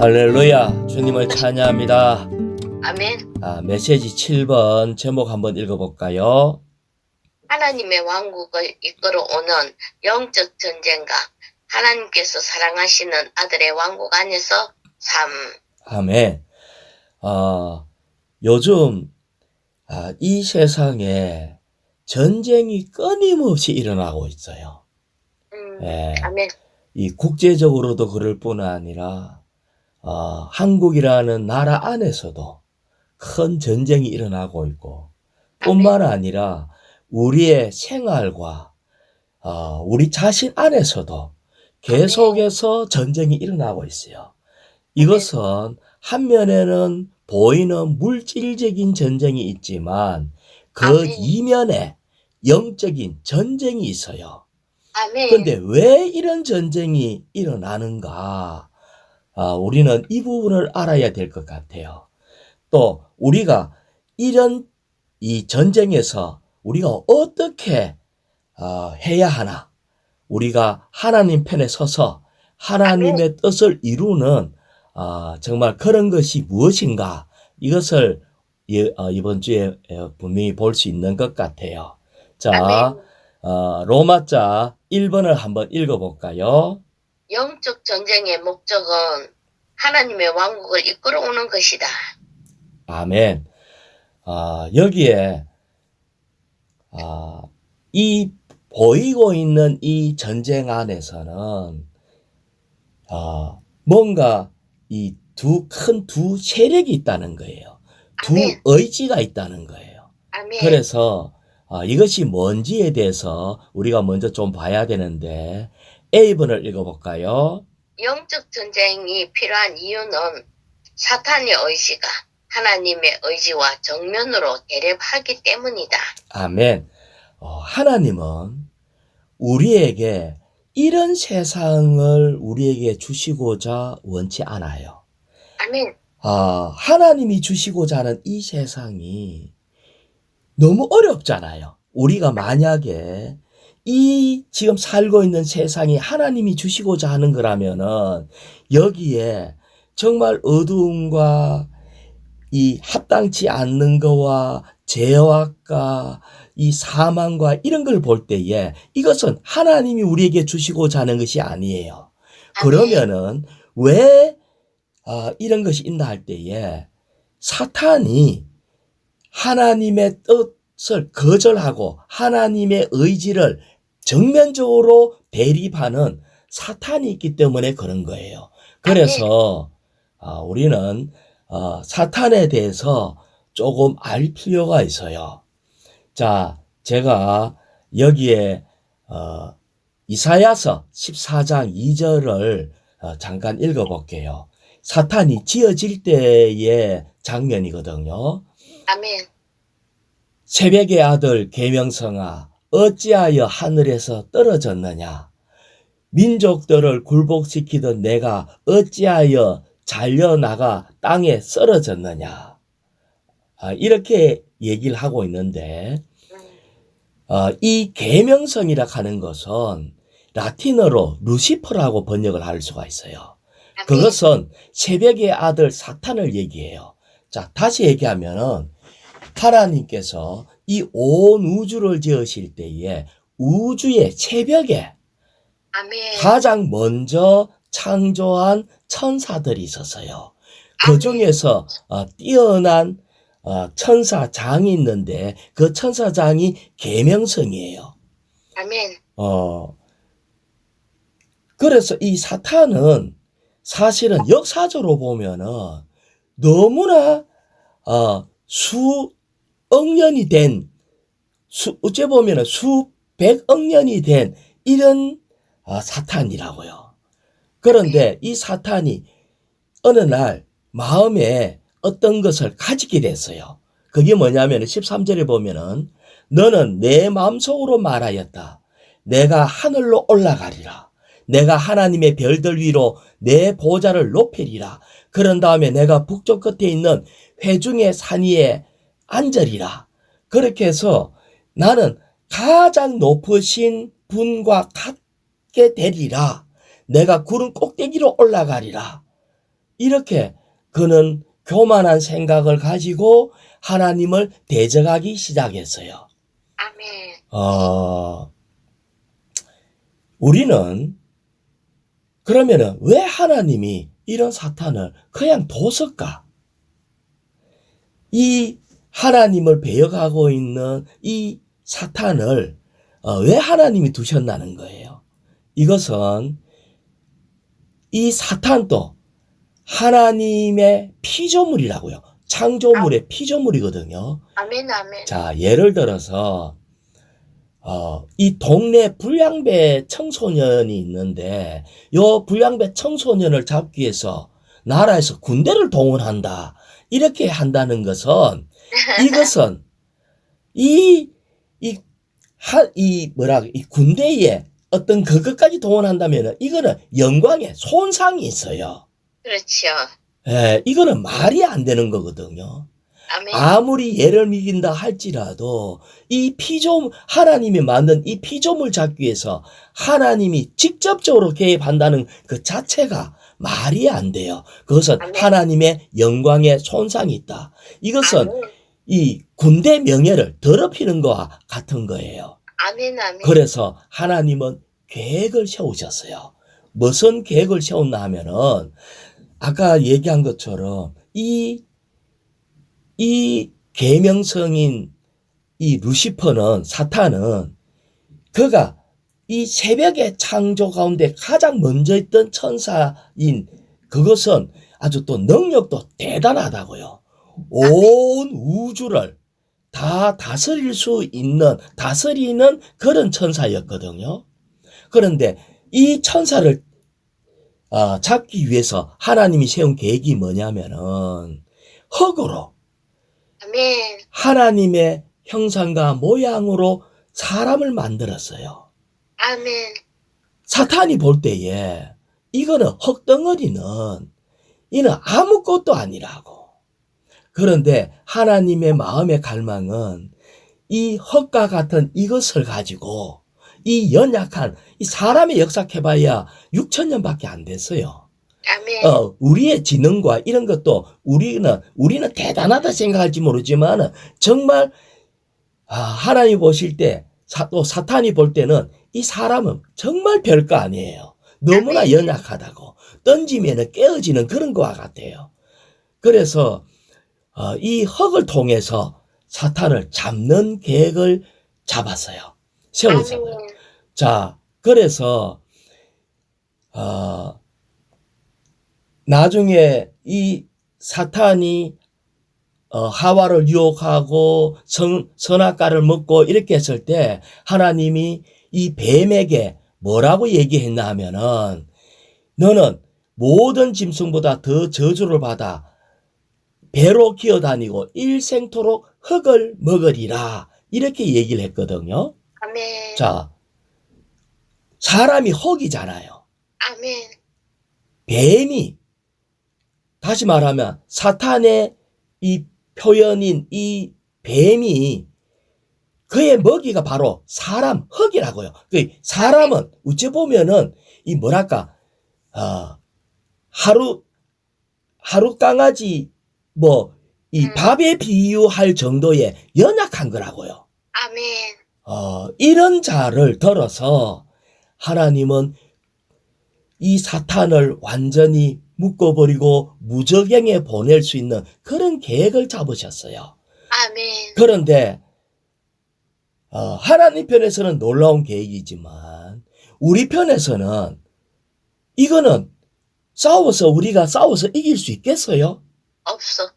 할렐루야, 주님을 찬양합니다. 아멘. 메시지 7번 제목 한번 읽어볼까요? 하나님의 왕국을 이끌어오는 영적 전쟁과 하나님께서 사랑하시는 아들의 왕국 안에서 삶. 아멘. 요즘 이 세상에 전쟁이 끊임없이 일어나고 있어요. 아멘. 이 국제적으로도 그럴 뿐 아니라 한국이라는 나라 안에서도 큰 전쟁이 일어나고 있고, 뿐만 아니라 우리의 생활과 우리 자신 안에서도 계속해서 전쟁이 일어나고 있어요. 이것은 한면에는 보이는 물질적인 전쟁이 있지만 그 이면에 영적인 전쟁이 있어요. 그런데 왜 이런 전쟁이 일어나는가? 우리는 이 부분을 알아야 될 것 같아요. 또 우리가 이런 이 전쟁에서 우리가 어떻게 해야 하나? 우리가 하나님 편에 서서 하나님의 뜻을 이루는 정말 그런 것이 무엇인가? 이것을 이번 주에 분명히 볼 수 있는 것 같아요. 자, 로마자 1번을 한번 읽어볼까요? 영적 전쟁의 목적은 하나님의 왕국을 이끌어오는 것이다. 아멘. 여기에 이 보이고 있는 이 전쟁 안에서는 뭔가 이 두 세력이 있다는 거예요. 두 의지가 있다는 거예요. 그래서 이것이 뭔지에 대해서 우리가 먼저 좀 봐야 되는데 A번을 읽어볼까요? 영적 전쟁이 필요한 이유는 사탄의 의지가 하나님의 의지와 정면으로 대립하기 때문이다. 아멘. 하나님은 우리에게 이런 세상을 우리에게 주시고자 원치 않아요. 아멘. 하나님이 주시고자 하는 이 세상이 너무 어렵잖아요. 우리가 만약에 이 지금 살고 있는 세상이 하나님이 주시고자 하는 거라면은 여기에 정말 어두움과 이 합당치 않는 거와 죄악과 이 사망과 이런 걸 볼 때에 이것은 하나님이 우리에게 주시고자 하는 것이 아니에요. 그러면은 왜 이런 것이 있나 할 때에 사탄이 하나님의 뜻을 거절하고 하나님의 의지를 정면적으로 대립하는 사탄이 있기 때문에 그런 거예요. 그래서 우리는 사탄에 대해서 조금 알 필요가 있어요. 자, 제가 여기에 이사야서 14장 2절을 잠깐 읽어볼게요. 사탄이 지어질 때의 장면이거든요. 아멘. 새벽의 아들 계명성아, 어찌하여 하늘에서 떨어졌느냐? 민족들을 굴복시키던 내가 어찌하여 잘려나가 땅에 쓰러졌느냐? 이렇게 얘기를 하고 있는데 이 계명성이라 하는 것은 라틴어로 루시퍼라고 번역을 할 수가 있어요. 그것은 새벽의 아들 사탄을 얘기해요. 자, 다시 얘기하면은 하나님께서 이 온 우주를 지으실 때에 우주의 새벽에 가장 먼저 창조한 천사들이 있었어요. 그 중에서 뛰어난 천사장이 있는데 그 천사장이 계명성이에요. 아멘. 그래서 이 사탄은 사실은 역사적으로 보면은 너무나 수억 년이 된 어째 보면은 수백억 년이 된 이런 사탄이라고요. 그런데 이 사탄이 어느 날 마음에 어떤 것을 가지게 됐어요. 그게 뭐냐면 13절에 보면은 너는 내 마음속으로 말하였다. 내가 하늘로 올라가리라. 내가 하나님의 별들 위로 내 보좌를 높이리라. 그런 다음에 내가 북쪽 끝에 있는 회중의 산 위에 앉으리라. 그렇게 해서 나는 가장 높으신 분과 같게 되리라. 내가 구름 꼭대기로 올라가리라. 이렇게 그는 교만한 생각을 가지고 하나님을 대적하기 시작했어요. 아멘. 우리는 그러면은 왜 하나님이 이런 사탄을 그냥 뒀을까? 이 하나님을 배역하고 있는 이 사탄을 왜 하나님이 두셨나는 거예요. 이것은 이 사탄도 하나님의 피조물이라고요. 창조물의 피조물이거든요. 아멘. 아멘. 자, 예를 들어서 이 동네 불량배 청소년이 있는데 요 불량배 청소년을 잡기 위해서 나라에서 군대를 동원한다. 이렇게 한다는 것은 이것은 이 군대에 어떤 그것까지 동원한다면 이거는 영광에 손상이 있어요. 그렇죠. 예, 이거는 말이 안 되는 거거든요. 아멘. 아무리 예를 믿긴다 할지라도 하나님이 만든 이 피조물 잡기 위해서 하나님이 직접적으로 개입한다는 그 자체가 말이 안 돼요. 그것은 아멘. 하나님의 영광에 손상이 있다. 이것은 아멘. 이 군대 명예를 더럽히는 것과 같은 거예요. 아멘. 아멘. 그래서 하나님은 계획을 세우셨어요. 무슨 계획을 세웠나 하면은 아까 얘기한 것처럼 이 계명성인 이 루시퍼는 사탄은 그가 이 새벽의 창조 가운데 가장 먼저 있던 천사인 그것은 아주 또 능력도 대단하다고요. 온 우주를 다 다스리는 그런 천사였거든요. 그런데 이 천사를 잡기 위해서 하나님이 세운 계획이 뭐냐면은 흙으로 아멘. 하나님의 형상과 모양으로 사람을 만들었어요. 아멘. 사탄이 볼 때에 이거는 흙덩어리는 이는 아무것도 아니라고. 그런데 하나님의 마음의 갈망은 이 흙과 같은 이것을 가지고 이 연약한 이 사람의 역사해봐야 6,000년밖에 안 됐어요. 아멘. 우리의 지능과 이런 것도 우리는 대단하다 생각할지 모르지만 정말 하나님 보실 때 또 사탄이 볼 때는 이 사람은 정말 별거 아니에요. 너무나 아멘. 연약하다고 던지면 깨어지는 그런 것과 같아요. 그래서 이 흙을 통해서 사탄을 잡는 계획을 잡았어요. 세웠어요. 아멘. 자, 그래서 나중에 이 사탄이 하와를 유혹하고 선악과를 먹고 이렇게 했을 때 하나님이 이 뱀에게 뭐라고 얘기했나 하면은 너는 모든 짐승보다 더 저주를 받아 배로 기어다니고 일생토록 흙을 먹으리라 이렇게 얘기를 했거든요. 아멘. 자, 사람이 흙이잖아요. 아멘. 뱀이 다시 말하면 사탄의 이 표현인 이 뱀이 그의 먹이가 바로 사람 흙이라고요. 그 사람은 어찌 보면은 이 뭐랄까 하루 강아지 이 밥에 비유할 정도의 연약한 거라고요. 아멘. 이런 자를 들어서 하나님은 이 사탄을 완전히 묶어버리고 무적행에 보낼 수 있는 그런 계획을 잡으셨어요. 아멘. 그런데 하나님 편에서는 놀라운 계획이지만 우리 편에서는 이거는 우리가 싸워서 이길 수 있겠어요? 없어.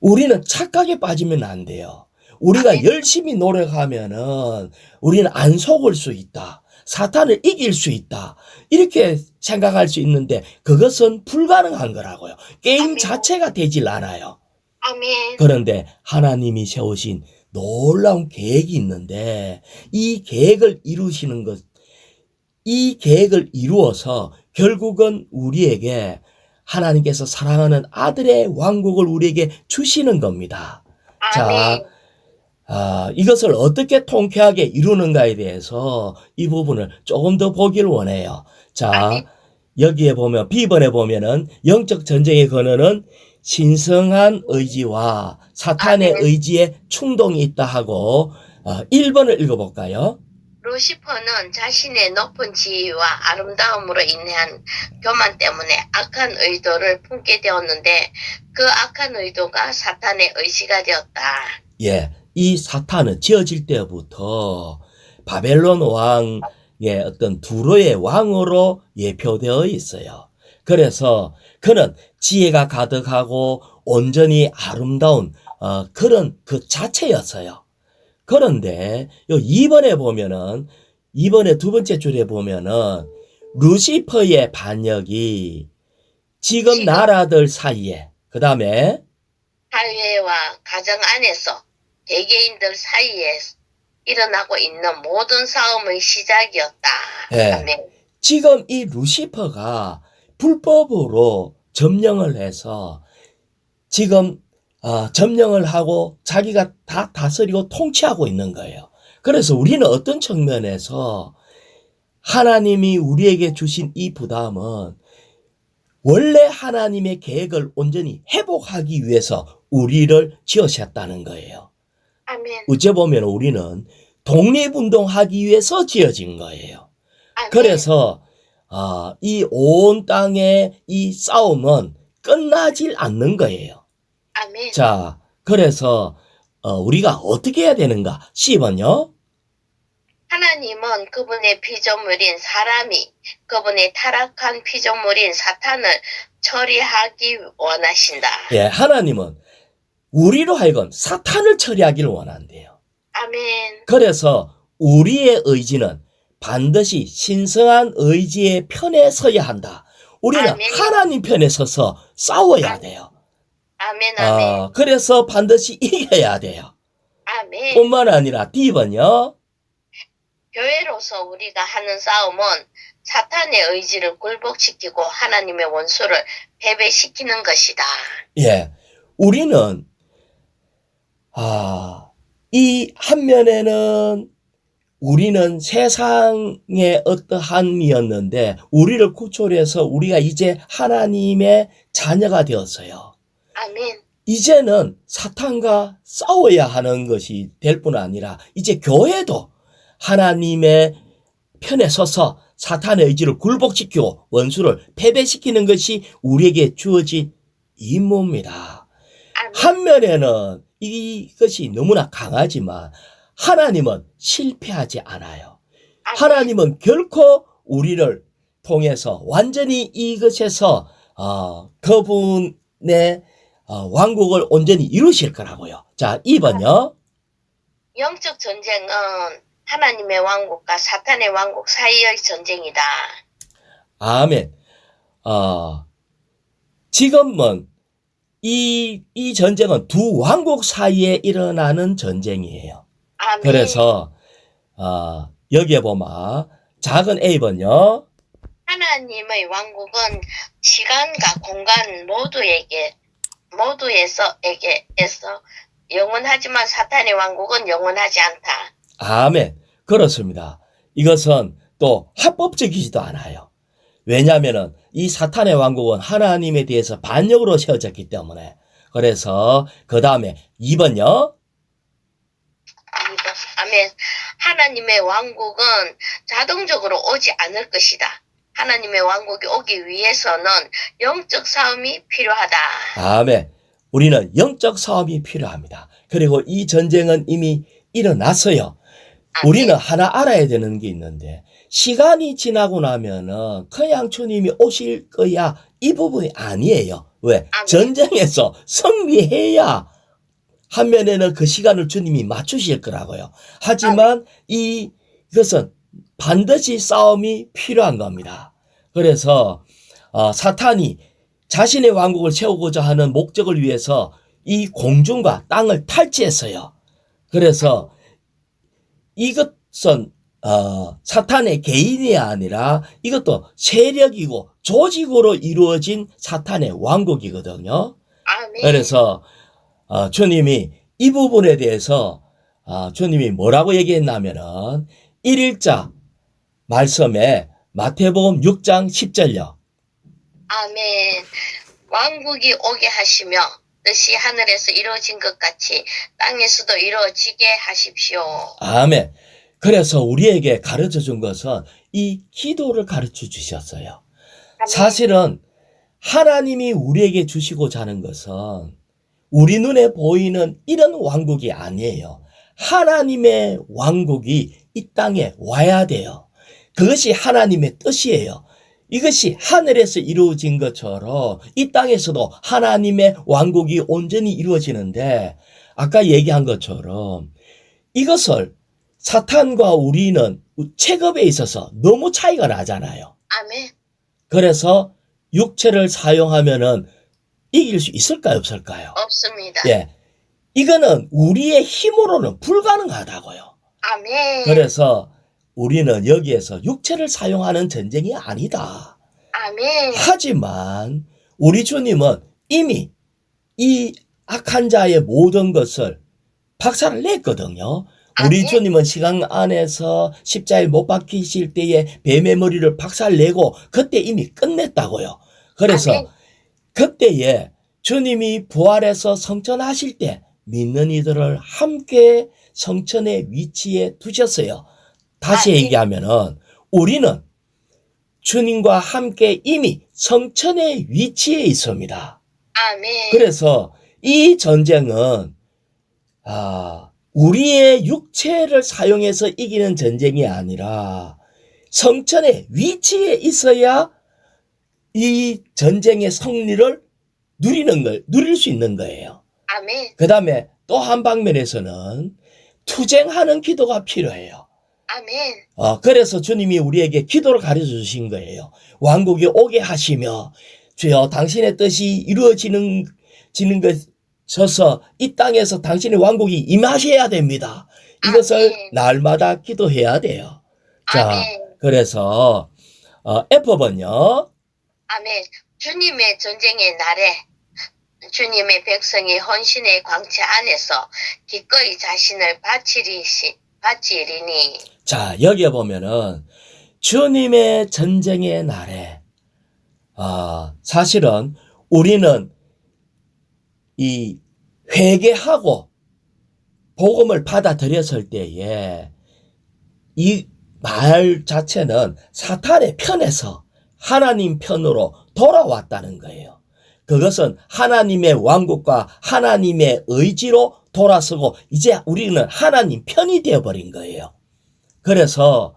우리는 착각에 빠지면 안 돼요. 우리가 아멘. 열심히 노력하면은 우리는 안 속을 수 있다. 사탄을 이길 수 있다. 이렇게 생각할 수 있는데 그것은 불가능한 거라고요. 게임 아멘. 자체가 되질 않아요. 아멘. 그런데 하나님이 세우신 놀라운 계획이 있는데 이 계획을 이루시는 것, 이 계획을 이루어서 결국은 우리에게 하나님께서 사랑하는 아들의 왕국을 우리에게 주시는 겁니다. 아멘. 이것을 어떻게 통쾌하게 이루는가에 대해서 이 부분을 조금 더 보기를 원해요. 자, 아멘. 여기에 보면 B번에 보면은 영적 전쟁의 근원은 신성한 의지와 사탄의 아멘. 의지에 충동이 있다 하고 1번을 읽어볼까요? 루시퍼는 자신의 높은 지위와 아름다움으로 인한 교만 때문에 악한 의도를 품게 되었는데 그 악한 의도가 사탄의 의지가 되었다. 예, 이 사탄은 지어질 때부터 바벨론 왕의 어떤 두로의 왕으로 예표되어 있어요. 그래서 그는 지혜가 가득하고 온전히 아름다운 그런 그 자체였어요. 그런데 요 2번에 보면은 2번의 두 번째 줄에 보면은 루시퍼의 반역이 지금 나라들 사이에 그다음에 사회와 가정 안에서 개개인들 사이에 일어나고 있는 모든 싸움의 시작이었다. 예. 아멘. 지금 이 루시퍼가 불법으로 점령을 해서 지금 점령을 하고 자기가 다 다스리고 통치하고 있는 거예요. 그래서 우리는 어떤 측면에서 하나님이 우리에게 주신 이 부담은 원래 하나님의 계획을 온전히 회복하기 위해서 우리를 지으셨다는 거예요. 아멘. 어째 보면 우리는 독립운동하기 위해서 지어진 거예요. 아멘. 그래서 이 온 땅의 이 싸움은 끝나질 않는 거예요. 아멘. 자, 그래서 우리가 어떻게 해야 되는가? 10번요. 하나님은 그분의 피조물인 사람이 그분의 타락한 피조물인 사탄을 처리하기 원하신다. 예, 하나님은 우리로 하여금 사탄을 처리하기를 원한대요. 아멘. 그래서 우리의 의지는 반드시 신성한 의지의 편에 서야 한다. 우리는 아멘. 하나님 편에 서서 싸워야 돼요. 아멘. 아멘. 그래서 반드시 이겨야 돼요. 아멘. 뿐만 아니라 D번요. 교회로서 우리가 하는 싸움은 사탄의 의지를 굴복시키고 하나님의 원수를 패배시키는 것이다. 예, 우리는 이 한면에는 우리는 세상의 어떠함이었는데 우리를 구출해서 우리가 이제 하나님의 자녀가 되었어요. 아멘. 이제는 사탄과 싸워야 하는 것이 될 뿐 아니라 이제 교회도 하나님의 편에 서서 사탄의 의지를 굴복시키고 원수를 패배시키는 것이 우리에게 주어진 임무입니다. 아멘. 한면에는 이것이 너무나 강하지만 하나님은 실패하지 않아요. 아멘. 하나님은 결코 우리를 통해서 완전히 이것에서 그분의 왕국을 온전히 이루실 거라고요. 자, 2번요. 영적 전쟁은 하나님의 왕국과 사탄의 왕국 사이의 전쟁이다. 아멘. 지금은 이 전쟁은 두 왕국 사이에 일어나는 전쟁이에요. 아멘. 그래서 여기에 보면 작은 A번요. 하나님의 왕국은 시간과 공간 모두에서 영원하지만 사탄의 왕국은 영원하지 않다. 아멘. 그렇습니다. 이것은 또 합법적이지도 않아요. 왜냐하면 이 사탄의 왕국은 하나님에 대해서 반역으로 세워졌기 때문에. 그래서 그 다음에 2번요. 아멘. 하나님의 왕국은 자동적으로 오지 않을 것이다. 하나님의 왕국이 오기 위해서는 영적 싸움이 필요하다. 아멘. 우리는 영적 싸움이 필요합니다. 그리고 이 전쟁은 이미 일어났어요. 아멘. 우리는 하나 알아야 되는 게 있는데 시간이 지나고 나면은 그냥 주님이 오실 거야 이 부분이 아니에요. 왜? 아멘. 전쟁에서 승리해야 한면에는 그 시간을 주님이 맞추실 거라고요. 하지만 이것은 반드시 싸움이 필요한 겁니다. 그래서 사탄이 자신의 왕국을 세우고자 하는 목적을 위해서 이 공중과 땅을 탈취했어요. 그래서 이것은 사탄의 개인이 아니라 이것도 세력이고 조직으로 이루어진 사탄의 왕국이거든요. 아멘. 그래서 주님이 이 부분에 대해서 주님이 뭐라고 얘기했냐면은 1일자 말씀에 마태복음 6장 10절요. 아멘. 왕국이 오게 하시며 뜻이 하늘에서 이루어진 것 같이 땅에서도 이루어지게 하십시오. 아멘. 그래서 우리에게 가르쳐 준 것은 이 기도를 가르쳐 주셨어요. 아멘. 사실은 하나님이 우리에게 주시고자 하는 것은 우리 눈에 보이는 이런 왕국이 아니에요. 하나님의 왕국이 이 땅에 와야 돼요. 그것이 하나님의 뜻이에요. 이것이 하늘에서 이루어진 것처럼 이 땅에서도 하나님의 왕국이 온전히 이루어지는데 아까 얘기한 것처럼 이것을 사탄과 우리는 체급에 있어서 너무 차이가 나잖아요. 아멘. 그래서 육체를 사용하면은 이길 수 있을까요, 없을까요? 없습니다. 예. 이거는 우리의 힘으로는 불가능하다고요. 아멘. 그래서 우리는 여기에서 육체를 사용하는 전쟁이 아니다. 아멘. 하지만 우리 주님은 이미 이 악한 자의 모든 것을 박살을 냈거든요. 우리 아멘. 주님은 시간 안에서 십자가에 못 박히실 때에 뱀의 머리를 박살내고 그때 이미 끝냈다고요. 그래서 아멘. 그때에 주님이 부활해서 성천하실 때 믿는 이들을 함께 성천의 위치에 두셨어요. 다시 아멘. 얘기하면은 우리는 주님과 함께 이미 성천의 위치에 있습니다. 아멘. 그래서 이 전쟁은 우리의 육체를 사용해서 이기는 전쟁이 아니라 성천의 위치에 있어야 이 전쟁의 승리를 누릴 수 있는 거예요. 아멘. 그 다음에 또 한 방면에서는 투쟁하는 기도가 필요해요. 아멘. 그래서 주님이 우리에게 기도를 가르쳐 주신 거예요. 왕국이 오게 하시며 주여 당신의 뜻이 이루어지는 것서서 이 땅에서 당신의 왕국이 임하셔야 됩니다. 이것을 아멘. 날마다 기도해야 돼요. 자, 아멘. 그래서 F번요. 아멘. 주님의 전쟁의 날에 주님의 백성이 헌신의 광채 안에서 기꺼이 자신을 바치리니. 자, 여기에 보면은 주님의 전쟁의 날에 사실은 우리는 이 회개하고 복음을 받아들였을 때에 이 말 자체는 사탄의 편에서 하나님 편으로 돌아왔다는 거예요. 그것은 하나님의 왕국과 하나님의 의지로 돌아서고 이제 우리는 하나님 편이 되어버린 거예요. 그래서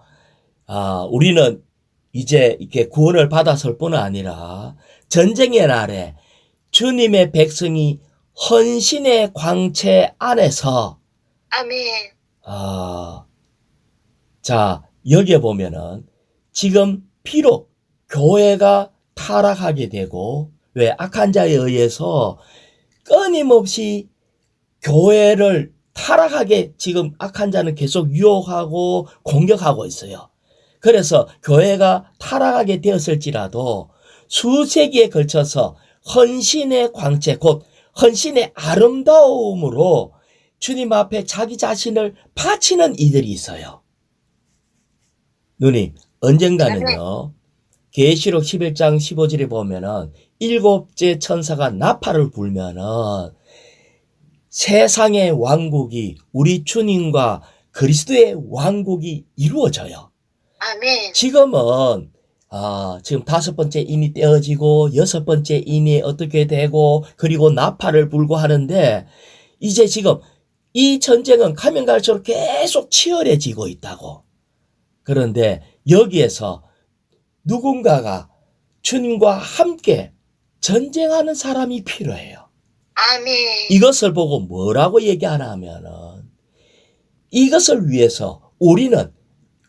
우리는 이제 이렇게 구원을 받았을 뿐 아니라 전쟁의 날에 주님의 백성이 헌신의 광채 안에서 아멘. 자, 여기에 보면은 지금 비록 교회가 타락하게 되고 왜 악한 자에 의해서 끊임없이 교회를 타락하게 지금 악한 자는 계속 유혹하고 공격하고 있어요. 그래서 교회가 타락하게 되었을지라도 수세기에 걸쳐서 헌신의 광채, 곧 헌신의 아름다움으로 주님 앞에 자기 자신을 바치는 이들이 있어요. 누님, 언젠가는요, 계시록 11장 15절에 보면은 일곱째 천사가 나팔을 불면은 세상의 왕국이 우리 주님과 그리스도의 왕국이 이루어져요. 아멘. 지금은 지금 5번째 인이 떼어지고 6번째 인이 어떻게 되고 그리고 나팔을 불고 하는데 이제 지금 이 전쟁은 가면 갈수록 계속 치열해지고 있다고. 그런데 여기에서 누군가가 주님과 함께 전쟁하는 사람이 필요해요. 아멘. 이것을 보고 뭐라고 얘기하나 하면은 이것을 위해서 우리는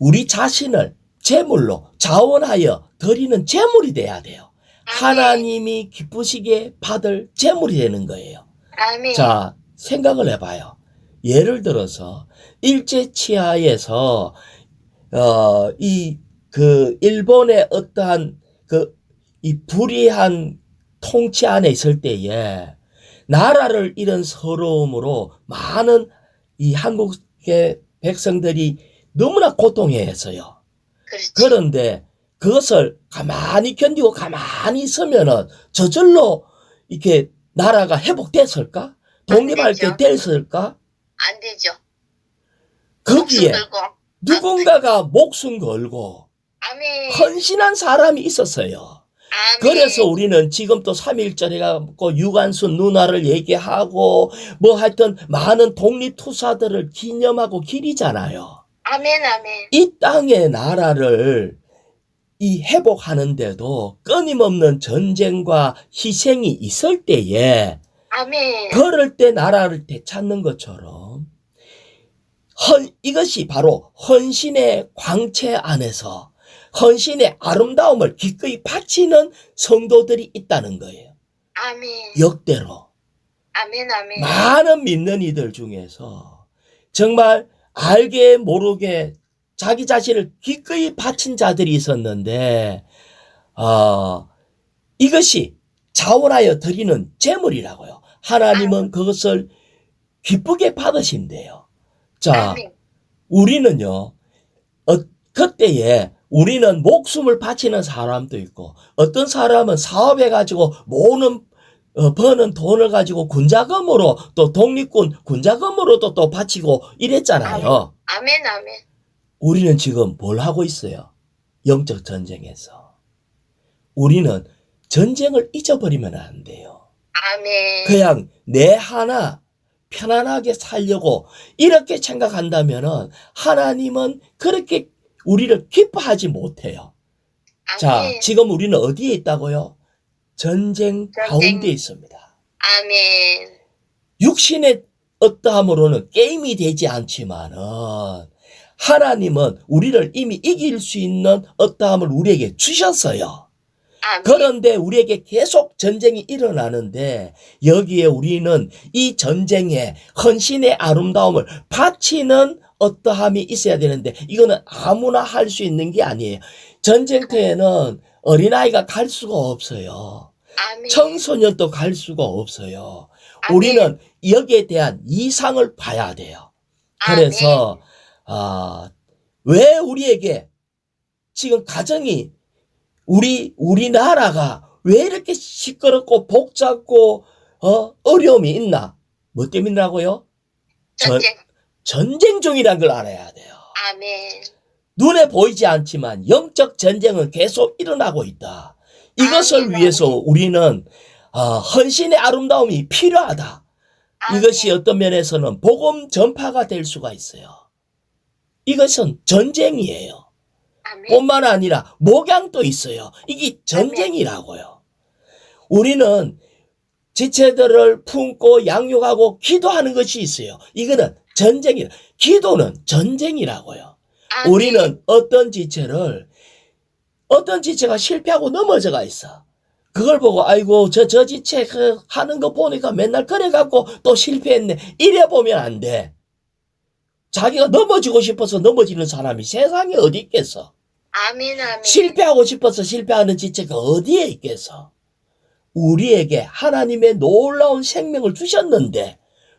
우리 자신을 제물로 자원하여 드리는 제물이 돼야 돼요. 하나님이 기쁘시게 받을 제물이 되는 거예요. 아멘. 자, 생각을 해봐요. 예를 들어서 일제치하에서 일본의 어떠한 이 불의한 통치 안에 있을 때에 나라를 잃은 서러움으로 많은 이 한국의 백성들이 너무나 고통해했어요. 그렇지. 그런데 그것을 가만히 견디고 가만히 있으면은 저절로 이렇게 나라가 회복됐을까? 독립할 게 되죠. 됐을까? 안 되죠. 목숨 거기에 걸고. 누군가가 목숨 걸고 아멘. 헌신한 사람이 있었어요. 아멘. 그래서 우리는 지금 또 3.1절 해갖고 유관순 누나를 얘기하고 뭐 하여튼 많은 독립투사들을 기념하고 기리잖아요. 아멘. 아멘. 이 땅의 나라를 이 회복하는데도 끊임없는 전쟁과 희생이 있을 때에 아멘. 그럴 때 나라를 되찾는 것처럼 이것이 바로 헌신의 광채 안에서 헌신의 아름다움을 기꺼이 바치는 성도들이 있다는 거예요. 아멘. 역대로 아멘. 아멘. 많은 믿는 이들 중에서 정말 알게 모르게 자기 자신을 기꺼이 바친 자들이 있었는데 이것이 자원하여 드리는 제물이라고요. 하나님은 그것을 기쁘게 받으신대요. 자, 아멘. 우리는요, 그때에 우리는 목숨을 바치는 사람도 있고, 어떤 사람은 사업해가지고 버는 돈을 가지고 군자금으로 또 독립군 군자금으로도 또 바치고 이랬잖아요. 아멘. 아멘. 우리는 지금 뭘 하고 있어요? 영적 전쟁에서. 우리는 전쟁을 잊어버리면 안 돼요. 아멘. 그냥 내 하나 편안하게 살려고 이렇게 생각한다면은 하나님은 그렇게 우리를 기뻐하지 못해요. 자, 아멘. 지금 우리는 어디에 있다고요? 전쟁 가운데 있습니다. 아멘. 육신의 어떠함으로는 게임이 되지 않지만은 하나님은 우리를 이미 이길 수 있는 어떠함을 우리에게 주셨어요. 아멘. 그런데 우리에게 계속 전쟁이 일어나는데 여기에 우리는 이 전쟁에 헌신의 아름다움을 바치는 어떠함이 있어야 되는데 이거는 아무나 할 수 있는 게 아니에요. 전쟁터에는 어린아이가 갈 수가 없어요. 아멘. 청소년도 갈 수가 없어요. 아멘. 우리는 여기에 대한 이상을 봐야 돼요. 그래서 왜 우리에게 지금 가정이 우리나라가 왜 이렇게 시끄럽고 복잡고 어려움이 있나? 뭐 때문이라고요? 전쟁 중이란 걸 알아야 돼요. 아멘. 눈에 보이지 않지만 영적 전쟁은 계속 일어나고 있다. 이것을 아멘. 위해서 우리는 헌신의 아름다움이 필요하다. 아멘. 이것이 어떤 면에서는 복음 전파가 될 수가 있어요. 이것은 전쟁이에요. 아멘. 뿐만 아니라 목양도 있어요. 이게 전쟁이라고요. 우리는 지체들을 품고 양육하고 기도하는 것이 있어요. 이거는 전쟁이라. 기도는 전쟁이라고요. 아멘. 우리는 어떤 지체가 실패하고 넘어져가 있어. 그걸 보고 아이고 저 지체 하는 거 보니까 맨날 그래갖고 또 실패했네. 이래 보면 안 돼. 자기가 넘어지고 싶어서 넘어지는 사람이 세상에 어디 있겠어. 아멘. 아멘. 실패하고 싶어서 실패하는 지체가 어디에 있겠어. 우리에게 하나님의 놀라운 생명을 주셨는데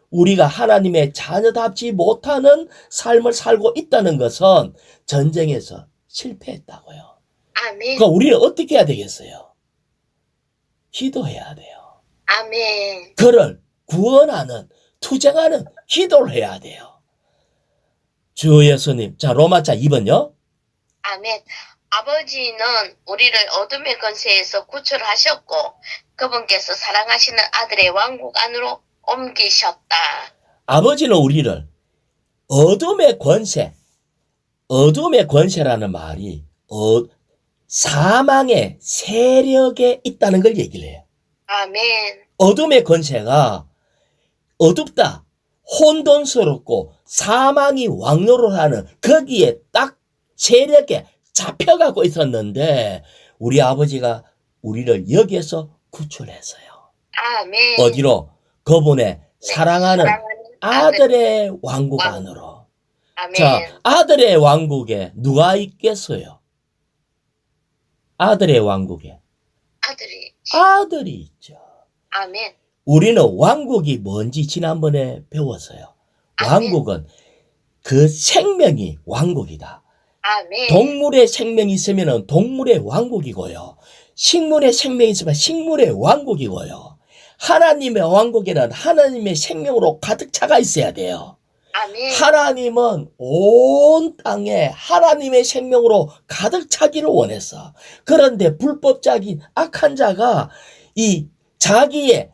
우리가 하나님의 자녀답지 못하는 삶을 살고 있다는 것은 전쟁에서 실패했다고요. 아멘. 그러니까 우리는 어떻게 해야 되겠어요? 기도해야 돼요. 아멘. 그를 구원하는 투쟁하는 기도를 해야 돼요. 주 예수님. 자, 로마자 2번요. 아멘. 아버지는 우리를 어둠의 권세에서 구출하셨고 그분께서 사랑하시는 아들의 왕국 안으로 옮기셨다. 아버지는 우리를 어둠의 권세라는 말이 사망의 세력에 있다는 걸 얘기를 해요. 아멘. 어둠의 권세가 어둡다, 혼돈스럽고 사망이 왕노를 하는 거기에 딱 세력에 잡혀가고 있었는데 우리 아버지가 우리를 여기에서 구출했어요. 아멘. 어디로? 그분의 사랑하는 아들의 왕국 왕. 안으로. 아멘. 자, 아들의 왕국에 누가 있겠어요? 아들의 왕국에 아들이 있죠. 아멘. 우리는 왕국이 뭔지 지난번에 배웠어요. 아멘. 왕국은 그 생명이 왕국이다. 아멘. 동물의 생명이 있으면 동물의 왕국이고요. 식물의 생명이 있으면 식물의 왕국이고요. 하나님의 왕국에는 하나님의 생명으로 가득 차가 있어야 돼요. 아멘. 하나님은 온 땅에 하나님의 생명으로 가득 차기를 원했어. 그런데 불법적인 악한 자가 이 자기의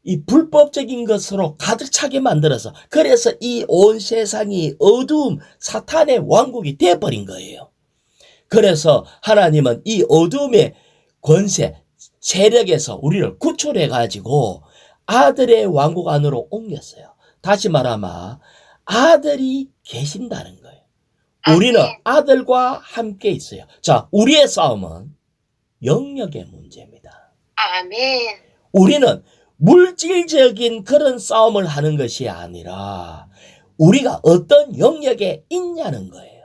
이 불법적인 것으로 가득 차게 만들어서 그래서 이 온 세상이 어두움 사탄의 왕국이 되어버린 거예요. 그래서 하나님은 이 어두움의 권세 세력에서 우리를 구출해 가지고 아들의 왕국 안으로 옮겼어요. 다시 말하면 아들이 계신다는 거예요. 우리는 아멘. 아들과 함께 있어요. 자, 우리의 싸움은 영역의 문제입니다. 아멘. 우리는 물질적인 그런 싸움을 하는 것이 아니라 우리가 어떤 영역에 있냐는 거예요.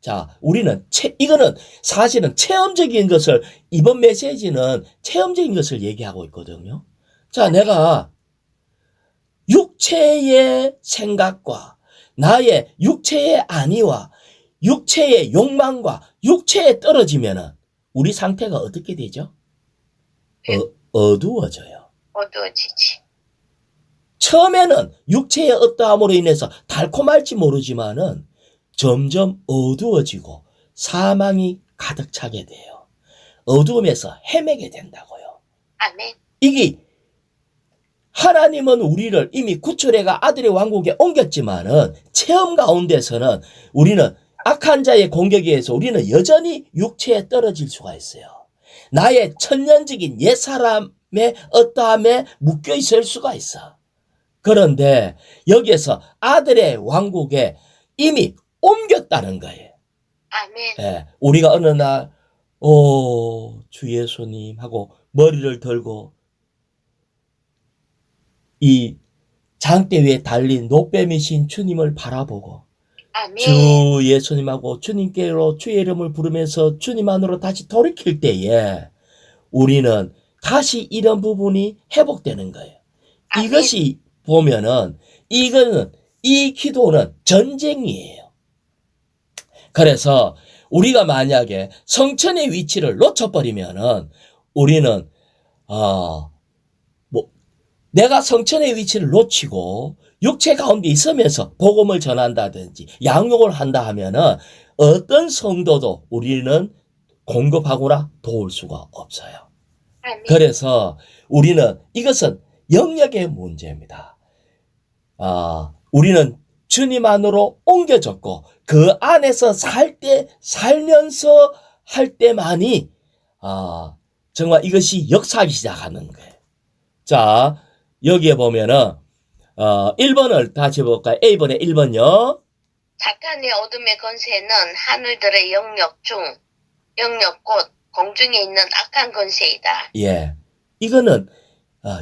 자, 우리는 이거는 사실은 체험적인 것을 이번 메시지는 체험적인 것을 얘기하고 있거든요. 자, 내가 육체의 생각과 나의 육체의 안위와 육체의 욕망과 육체에 떨어지면은 우리 상태가 어떻게 되죠? 어두워져요. 어두워지지. 처음에는 육체의 어떠함으로 인해서 달콤할지 모르지만은 점점 어두워지고 사망이 가득 차게 돼요. 어두움에서 헤매게 된다고요. 아멘. 이게 하나님은 우리를 이미 구출해가 아들의 왕국에 옮겼지만은 체험 가운데서는 우리는 악한 자의 공격에 의해서 우리는 여전히 육체에 떨어질 수가 있어요. 나의 천년적인 옛사람의 어떠함에 묶여 있을 수가 있어. 그런데 여기에서 아들의 왕국에 이미 옮겼다는 거예요. 아멘. 예, 우리가 어느 날, 주 예수님 하고 머리를 들고 이 장대 위에 달린 노뱀이신 주님을 바라보고 아멘. 주 예수님하고 주님께로 주의 이름을 부르면서 주님 안으로 다시 돌이킬 때에 우리는 다시 이런 부분이 회복되는 거예요. 아멘. 이것이 보면은 이거는 이 기도는 전쟁이에요. 그래서 우리가 만약에 성천의 위치를 놓쳐버리면은 우리는 내가 성천의 위치를 놓치고 육체 가운데 있으면서 복음을 전한다든지 양육을 한다 하면은 어떤 성도도 우리는 공급하거나 도울 수가 없어요. 아멘. 그래서 우리는 이것은 영역의 문제입니다. 우리는 주님 안으로 옮겨졌고 그 안에서 살면서 할 때만이 정말 이것이 역사하기 시작하는 거예요. 자, 여기에 보면은 1번을 다시 볼까요? A번에 1번요. 사탄의 어둠의 권세는 하늘들의 영역 곧 공중에 있는 악한 권세이다. 예, 이거는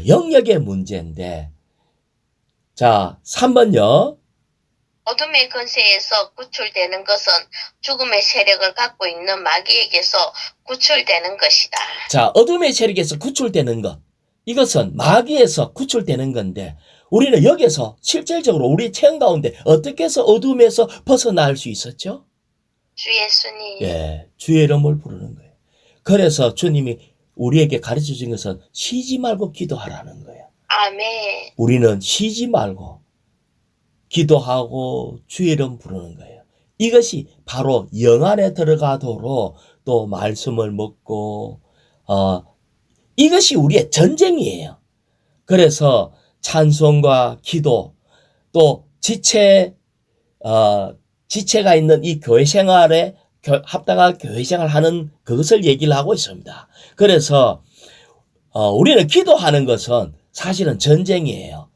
영역의 문제인데, 자 3번요. 어둠의 권세에서 구출되는 것은 죽음의 세력을 갖고 있는 마귀에게서 구출되는 것이다. 자, 어둠의 세력에서 구출되는 것, 이것은 마귀에서 구출되는 건데 우리는 여기서 실질적으로 우리 체험 가운데 어떻게 해서 어둠에서 벗어날 수 있었죠? 주 예수님. 예, 주의 이름을 부르는 거예요. 그래서 주님이 우리에게 가르쳐 주신 것은 쉬지 말고 기도하라는 거예요. 아멘. 우리는 쉬지 말고 기도하고 주의 이름 부르는 거예요. 이것이 바로 영 안에 들어가도록 또 말씀을 먹고 이것이 우리의 전쟁이에요. 그래서 찬송과 기도 또 지체가 있는 이 교회 생활에 합당한 교회 생활하는 그것을 얘기를 하고 있습니다. 그래서 우리는 기도하는 것은 사실은 전쟁이에요.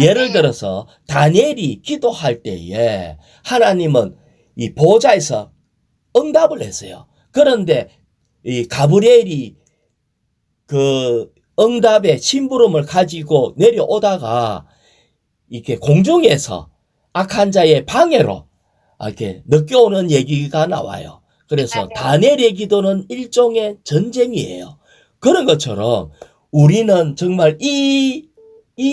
예를 들어서 다니엘이 기도할 때에 하나님은 이 보좌에서 응답을 했어요. 그런데 이 가브리엘이 그 응답의 심부름을 가지고 내려오다가 이렇게 공중에서 악한 자의 방해로 이렇게 느껴오는 얘기가 나와요. 그래서 다니엘의 기도는 일종의 전쟁이에요. 그런 것처럼 우리는 정말 이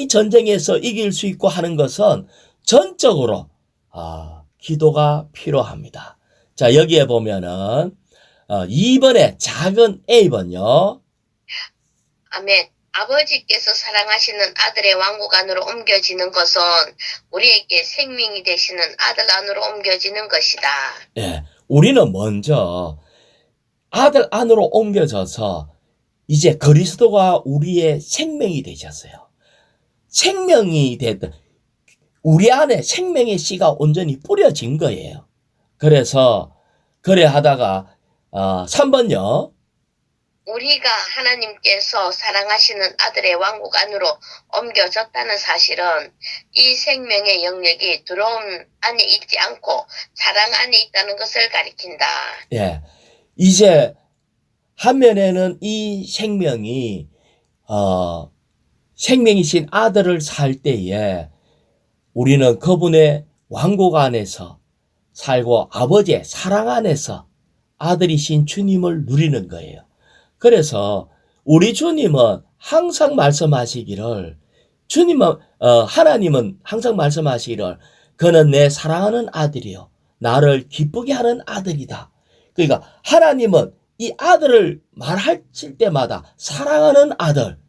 전쟁에서 이길 수 있고 하는 것은 전적으로 기도가 필요합니다. 자, 여기에 보면은 2번의 작은 A번요. 아멘. 아버지께서 사랑하시는 아들의 왕국 안으로 옮겨지는 것은 우리에게 생명이 되시는 아들 안으로 옮겨지는 것이다. 예, 우리는 먼저 아들 안으로 옮겨져서 이제 그리스도가 우리의 생명이 되셨어요. 생명이 됐던 우리 안에 생명의 씨가 온전히 뿌려진 거예요. 그래서 그래 하다가 3번요. 우리가 하나님께서 사랑하시는 아들의 왕국 안으로 옮겨졌다는 사실은 이 생명의 영역이 두려움 안에 있지 않고 사랑 안에 있다는 것을 가리킨다. 예, 이제 한면에는 이 생명이 생명이신 아들을 살 때에 우리는 그분의 왕국 안에서 살고 아버지의 사랑 안에서 아들이신 주님을 누리는 거예요. 그래서 우리 주님은 항상 말씀하시기를 하나님은 항상 말씀하시기를 그는 내 사랑하는 아들이요 나를 기쁘게 하는 아들이다. 그러니까 하나님은 이 아들을 말하실 때마다 사랑하는 아들,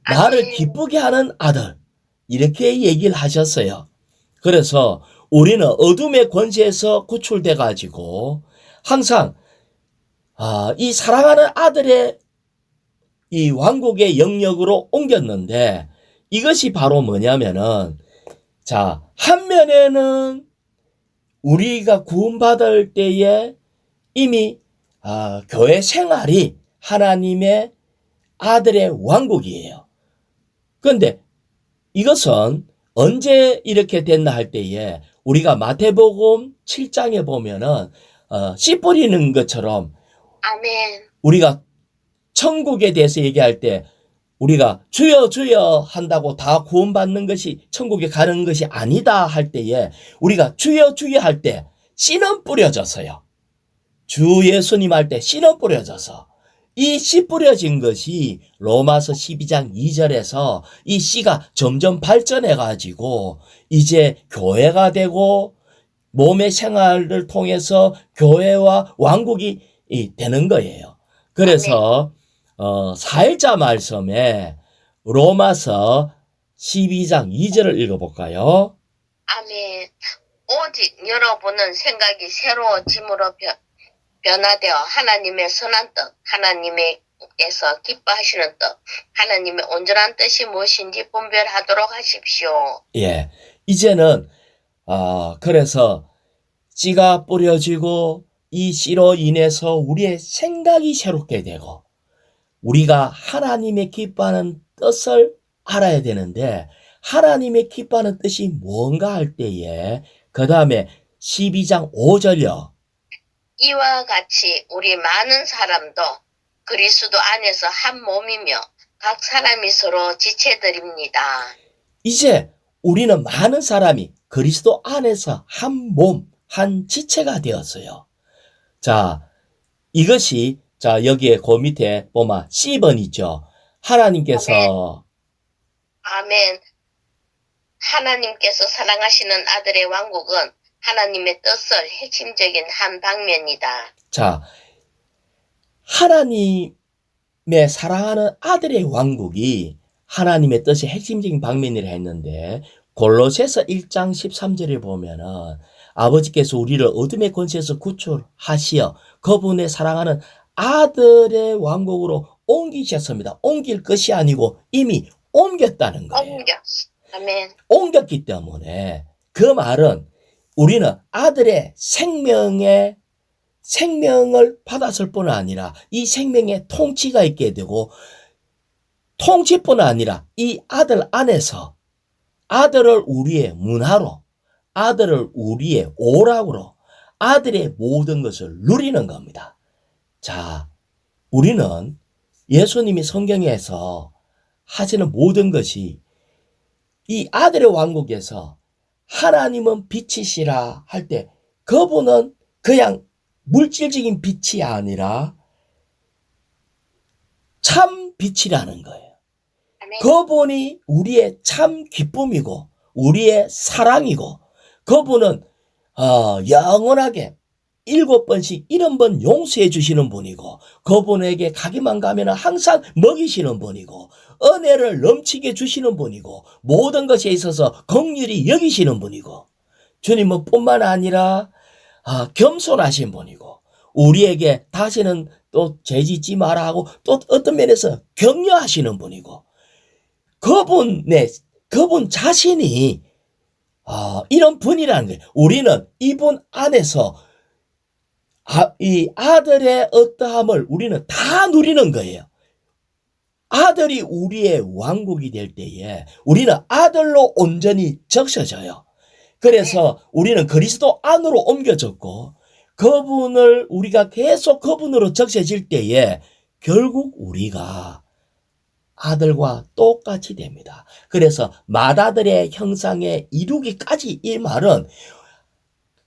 나를 아멘. 기쁘게 하는 아들 이렇게 얘기를 하셨어요. 그래서 우리는 어둠의 권세에서 구출돼 가지고 항상 이 사랑하는 아들의 이 왕국의 영역으로 옮겼는데 이것이 바로 뭐냐면은 자, 한면에는 우리가 구원받을 때에 이미 교회 생활이 하나님의 아들의 왕국이에요. 그런데 이것은 언제 이렇게 됐나 할 때에 우리가 마태복음 7장에 보면은 씨 뿌리는 것처럼 아멘. 우리가 천국에 대해서 얘기할 때 우리가 주여 주여 한다고 다 구원받는 것이 천국에 가는 것이 아니다 할 때에 우리가 주여 주여 할 때 씨는 뿌려졌어요. 주 예수님 할 때 씨는 뿌려져서 이 씨 뿌려진 것이 로마서 12장 2절에서 이 씨가 점점 발전해 가지고 이제 교회가 되고 몸의 생활을 통해서 교회와 왕국이 되는 거예요. 그래서 4일자 말씀에 로마서 12장 2절을 읽어볼까요? 아멘. 오직 여러분은 생각이 새로워짐으로 변화되어 하나님의 선한 뜻, 하나님께서 기뻐하시는 뜻, 하나님의 온전한 뜻이 무엇인지 분별하도록 하십시오. 예, 이제는 그래서 씨가 뿌려지고 이 씨로 인해서 우리의 생각이 새롭게 되고 우리가 하나님의 기뻐하는 뜻을 알아야 되는데 하나님의 기뻐하는 뜻이 뭔가 할 때에 그 다음에 12장 5절요. 이와 같이 우리 많은 사람도 그리스도 안에서 한 몸이며 각 사람이 서로 지체들입니다. 이제 우리는 많은 사람이 그리스도 안에서 한 몸, 한 지체가 되었어요. 자, 이것이 여기에 그 밑에 보면 C번 있죠. 하나님께서 아멘. 하나님께서 사랑하시는 아들의 왕국은 하나님의 뜻을 핵심적인 한 방면이다. 자, 하나님의 사랑하는 아들의 왕국이 하나님의 뜻의 핵심적인 방면이라 했는데 골로새서 1장 13절에 보면은 아버지께서 우리를 어둠의 권세에서 구출하시어 그분의 사랑하는 아들의 왕국으로 옮기셨습니다. 옮길 것이 아니고 이미 옮겼다는 거예요. 아멘. 옮겼기 때문에 그 말은 우리는 아들의 생명을 받았을 뿐 아니라 이 생명에 통치가 있게 되고 통치뿐 아니라 이 아들 안에서 아들을 우리의 문화로 아들을 우리의 오락으로 아들의 모든 것을 누리는 겁니다. 자, 우리는 예수님이 성경에서 하시는 모든 것이 이 아들의 왕국에서 하나님은 빛이시라 할 때 그분은 그냥 물질적인 빛이 아니라 참 빛이라는 거예요. 아멘. 그분이 우리의 참 기쁨이고 우리의 사랑이고 그분은 영원하게 7번씩 70번 용서해 주시는 분이고 그분에게 가기만 가면 항상 먹이시는 분이고 은혜를 넘치게 주시는 분이고 모든 것에 있어서 긍휼히 여기시는 분이고 주님은 뿐만 아니라 겸손하신 분이고 우리에게 다시는 또 죄짓지 마라 하고 또 어떤 면에서 격려하시는 분이고 그분 자신이 이런 분이라는 거예요. 우리는 이분 안에서 이 아들의 어떠함을 우리는 다 누리는 거예요. 아들이 우리의 왕국이 될 때에 우리는 아들로 온전히 적셔져요. 그래서 우리는 그리스도 안으로 옮겨졌고 그분을 우리가 계속 그분으로 적셔질 때에 결국 우리가 아들과 똑같이 됩니다. 그래서 맏아들의 형상에 이루기까지 이 말은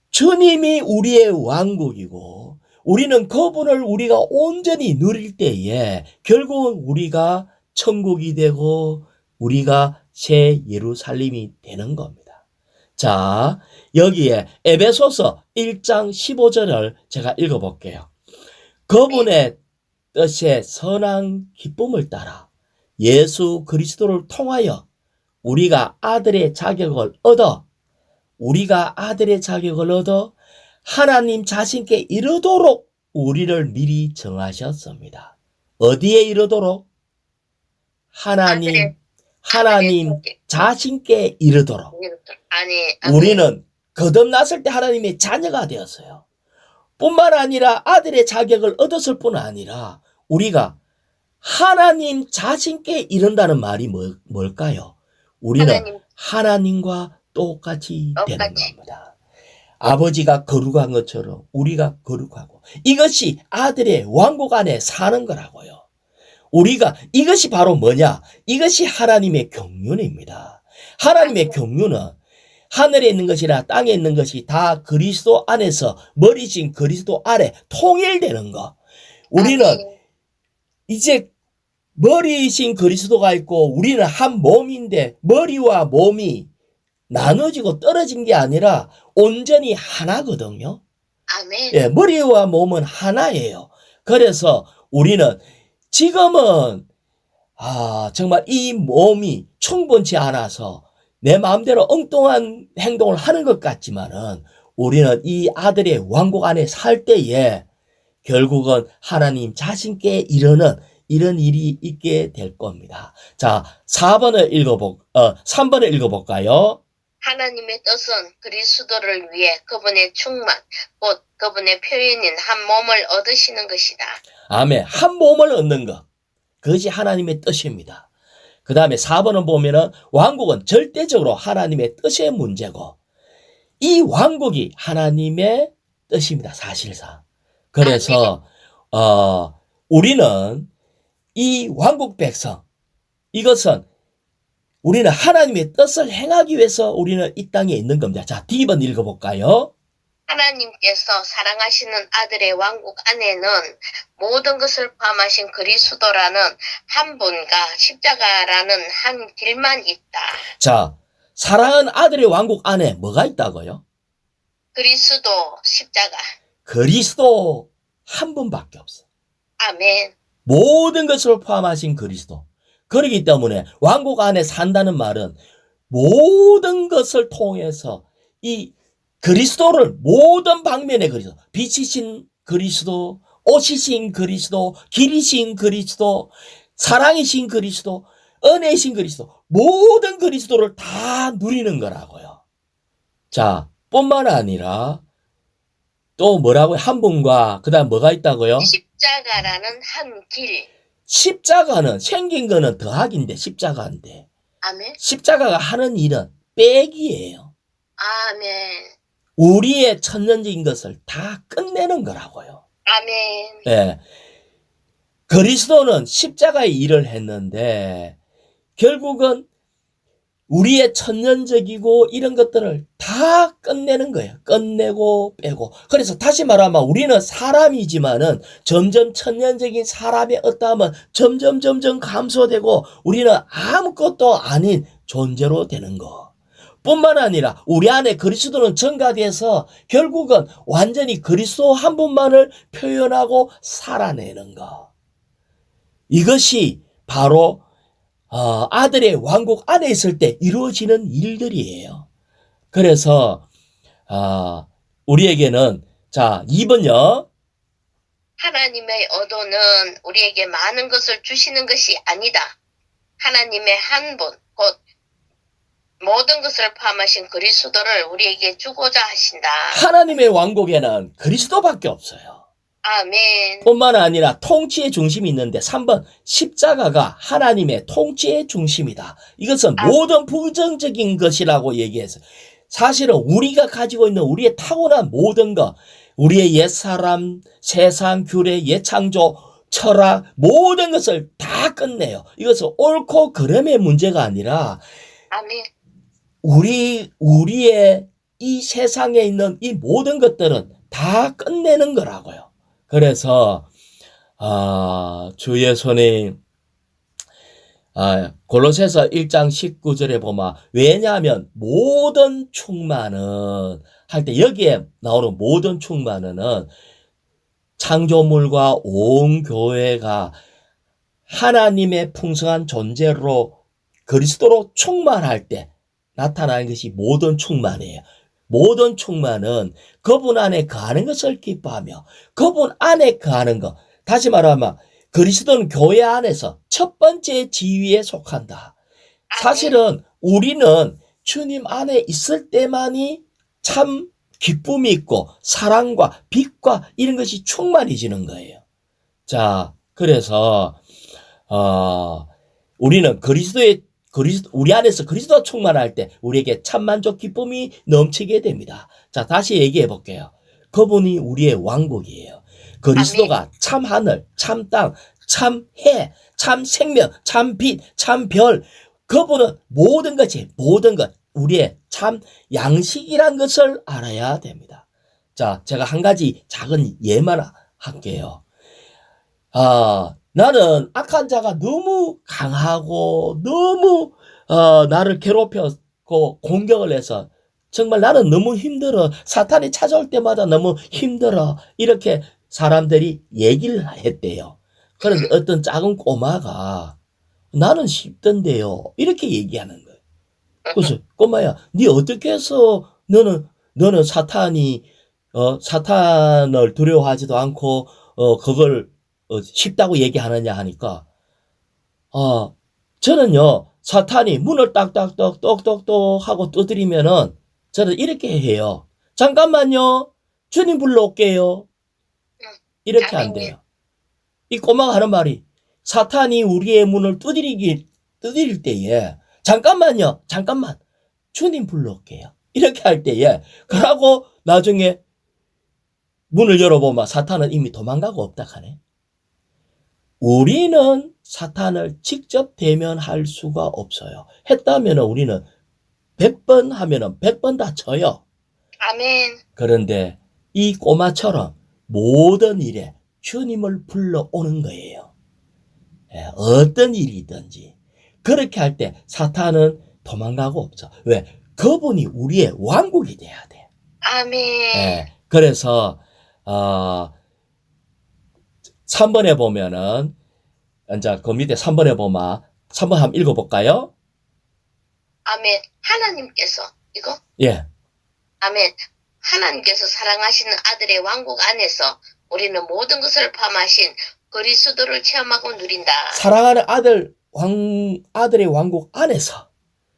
주님이 우리의 왕국이고 우리는 그분을 우리가 온전히 누릴 때에 결국은 우리가 천국이 되고 우리가 새 예루살렘이 되는 겁니다. 자, 여기에 에베소서 1장 15절을 제가 읽어볼게요. 그분의 뜻의 선한 기쁨을 따라 예수 그리스도를 통하여 우리가 아들의 자격을 얻어 하나님 자신께 이르도록 우리를 미리 정하셨습니다. 어디에 이르도록? 하나님 자신께 이르도록. 우리는 거듭났을 때 하나님의 자녀가 되었어요. 뿐만 아니라 아들의 자격을 얻었을 뿐 아니라 우리가 하나님 자신께 이른다는 말이 뭘까요? 우리는 하나님과 똑같이 되는 겁니다. 아버지가 거룩한 것처럼 우리가 거룩하고 이것이 아들의 왕국 안에 사는 거라고요. 우리가 이것이 바로 뭐냐? 이것이 하나님의 경륜입니다. 하나님의 경륜은 하늘에 있는 것이나 땅에 있는 것이 다 그리스도 안에서 머리신 그리스도 아래 통일되는 거. 우리는 이제 머리이신 그리스도가 있고 우리는 한 몸인데 머리와 몸이 나눠지고 떨어진 게 아니라 온전히 하나거든요. 아멘. 예, 머리와 몸은 하나예요. 그래서 우리는 지금은 정말 이 몸이 충분치 않아서 내 마음대로 엉뚱한 행동을 하는 것 같지만은 우리는 이 아들의 왕국 안에 살 때에 결국은 하나님 자신께 이르는 이런 일이 있게 될 겁니다. 자, 3번을 읽어볼까요? 하나님의 뜻은 그리스도를 위해 그분의 충만, 곧 그분의 표현인 한 몸을 얻으시는 것이다. 아멘. 한 몸을 얻는 것. 그것이 하나님의 뜻입니다. 그 다음에 4번은 보면은 왕국은 절대적으로 하나님의 뜻의 문제고 이 왕국이 하나님의 뜻입니다. 사실상. 그래서 우리는 이 왕국 백성 이것은 우리는 하나님의 뜻을 행하기 위해서 우리는 이 땅에 있는 겁니다. 자, D번 읽어볼까요? 하나님께서 사랑하시는 아들의 왕국 안에는 모든 것을 포함하신 그리스도라는 한 분과 십자가라는 한 길만 있다. 자, 사랑하는 아들의 왕국 안에 뭐가 있다고요? 그리스도, 십자가. 그리스도 한 분밖에 없어. 아멘. 모든 것을 포함하신 그리스도. 그렇기 때문에 왕국 안에 산다는 말은 모든 것을 통해서 이 그리스도를 모든 방면의 그리스도, 빛이신 그리스도, 옷이신 그리스도, 길이신 그리스도, 사랑이신 그리스도, 은혜이신 그리스도, 모든 그리스도를 다 누리는 거라고요. 자, 뿐만 아니라 또 뭐라고요? 한 분과 그 다음 뭐가 있다고요? 십자가라는 한 길. 십자가는 생긴 거는 더하기인데 십자가인데 아멘. 십자가가 하는 일은 빼기예요. 아멘. 우리의 천년적인 것을 다 끝내는 거라고요. 아멘. 예. 그리스도는 십자가의 일을 했는데 결국은 우리의 천년적이고 이런 것들을 다 끝내는 거예요. 끝내고 빼고. 그래서 다시 말하면 우리는 사람이지만은 점점 천년적인 사람의 어떠함은 점점 감소되고 우리는 아무것도 아닌 존재로 되는 거. 뿐만 아니라 우리 안에 그리스도는 증가돼서 결국은 완전히 그리스도 한 분만을 표현하고 살아내는 것. 이것이 바로 아들의 왕국 안에 있을 때 이루어지는 일들이에요. 그래서 우리에게는 자 2번요. 하나님의 의도는 우리에게 많은 것을 주시는 것이 아니다. 하나님의 한 분, 곧 모든 것을 포함하신 그리스도를 우리에게 주고자 하신다. 하나님의 왕국에는 그리스도밖에 없어요. 아멘. 뿐만 아니라 통치의 중심이 있는데 3번 십자가가 하나님의 통치의 중심이다. 이것은 모든 부정적인 것이라고 얘기해서 사실은 우리가 가지고 있는 우리의 타고난 모든 것, 우리의 옛사람, 세상, 규례, 옛창조, 철학 모든 것을 다 끝내요. 이것은 옳고 그름의 문제가 아니라 아멘. 우리의 이 세상에 있는 이 모든 것들은 다 끝내는 거라고요. 그래서 주 예수님 골로새서 1장 19절에 보면 왜냐하면 모든 충만은 할 때 여기에 나오는 모든 충만은 창조물과 온 교회가 하나님의 풍성한 존재로 그리스도로 충만할 때 나타나는 것이 모든 충만이에요. 모든 충만은 그분 안에 거하는 것을 기뻐하며 그분 안에 거하는 것. 다시 말하면 그리스도는 교회 안에서 첫 번째 지위에 속한다. 사실은 우리는 주님 안에 있을 때만이 참 기쁨이 있고 사랑과 빛과 이런 것이 충만해지는 거예요. 자, 그래서 우리는 우리 안에서 그리스도가 충만할 때 우리에게 참 만족 기쁨이 넘치게 됩니다. 자, 다시 얘기해 볼게요. 그분이 우리의 왕국이에요. 그리스도가 참 하늘, 참 땅, 참 해, 참 생명, 참 빛, 참 별. 그분은 모든 것이 모든 것 우리의 참 양식이란 것을 알아야 됩니다. 자, 제가 한 가지 작은 예만 할게요. 나는 악한 자가 너무 강하고 너무 나를 괴롭혔고 공격을 해서 정말 나는 너무 힘들어. 사탄이 찾아올 때마다 너무 힘들어. 이렇게 사람들이 얘기를 했대요. 그런데 어떤 작은 꼬마가 나는 쉽던데요. 이렇게 얘기하는 거예요. 그래서 꼬마야, 네 어떻게 해서 너는 사탄을 두려워하지도 않고 그걸 쉽다고 얘기하느냐 하니까 저는요 사탄이 문을 딱딱딱 똑똑똑 하고 두드리면은 저는 이렇게 해요. 잠깐만요. 주님 불러올게요. 이렇게 한대요. 이 꼬마가 하는 말이 사탄이 우리의 문을 두드릴 때에 잠깐만요. 잠깐만. 주님 불러올게요. 이렇게 할 때에 그러고 나중에 문을 열어보면 사탄은 이미 도망가고 없다 하네. 우리는 사탄을 직접 대면할 수가 없어요. 했다면 우리는 100번 하면 100번 다 져요. 아멘. 그런데 이 꼬마처럼 모든 일에 주님을 불러오는 거예요. 어떤 일이든지. 그렇게 할 때 사탄은 도망가고 없어. 왜? 그분이 우리의 왕국이 돼야 돼. 아멘. 그래서 3번에 보면은 이제 그 밑에 3번에 보면 3번 한번 읽어볼까요? 아멘. 하나님께서 이거? 예. 아멘. 하나님께서 사랑하시는 아들의 왕국 안에서 우리는 모든 것을 포함하신 그리스도를 체험하고 누린다. 사랑하는 아들의 왕국 안에서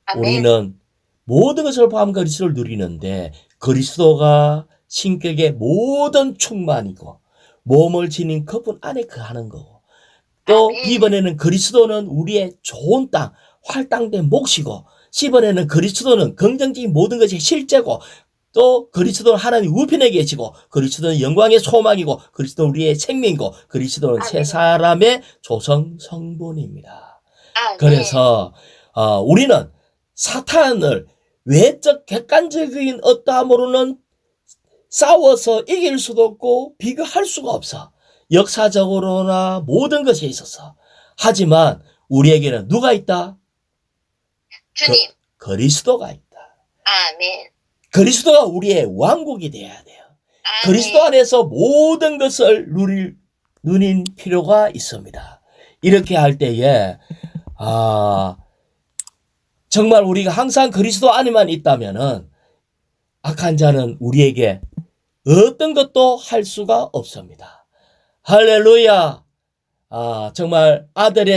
아멘. 우리는 모든 것을 포함한 그리스도를 누리는데 그리스도가 신격의 모든 충만이고 몸을 지닌 그분 안에 거하는 거고 또 아멘. B번에는 그리스도는 우리의 좋은 땅, 활당된 몫이고 C번에는 그리스도는 긍정적인 모든 것이 실제고 또 그리스도는 하나님 우편에 계시고 그리스도는 영광의 소망이고 그리스도는 우리의 생명이고 그리스도는 아멘. 새 사람의 조성 성분입니다. 아멘. 그래서 우리는 사탄을 외적 객관적인 어떠함으로는 싸워서 이길 수도 없고 비교할 수가 없어. 역사적으로나 모든 것에 있어서. 하지만 우리에게는 누가 있다? 주님. 그리스도가 있다. 아멘. 그리스도가 우리의 왕국이 되어야 돼요. 아멘. 그리스도 안에서 모든 것을 누릴 필요가 있습니다. 이렇게 할 때에 정말 우리가 항상 그리스도 안에만 있다면은 악한 자는 우리에게 어떤 것도 할 수가 없습니다. 할렐루야. 정말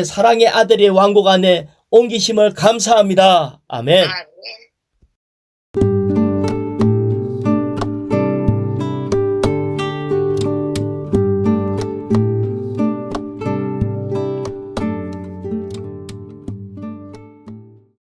사랑의 아들의 왕국 안에 옮기심을 감사합니다. 아멘. 아멘.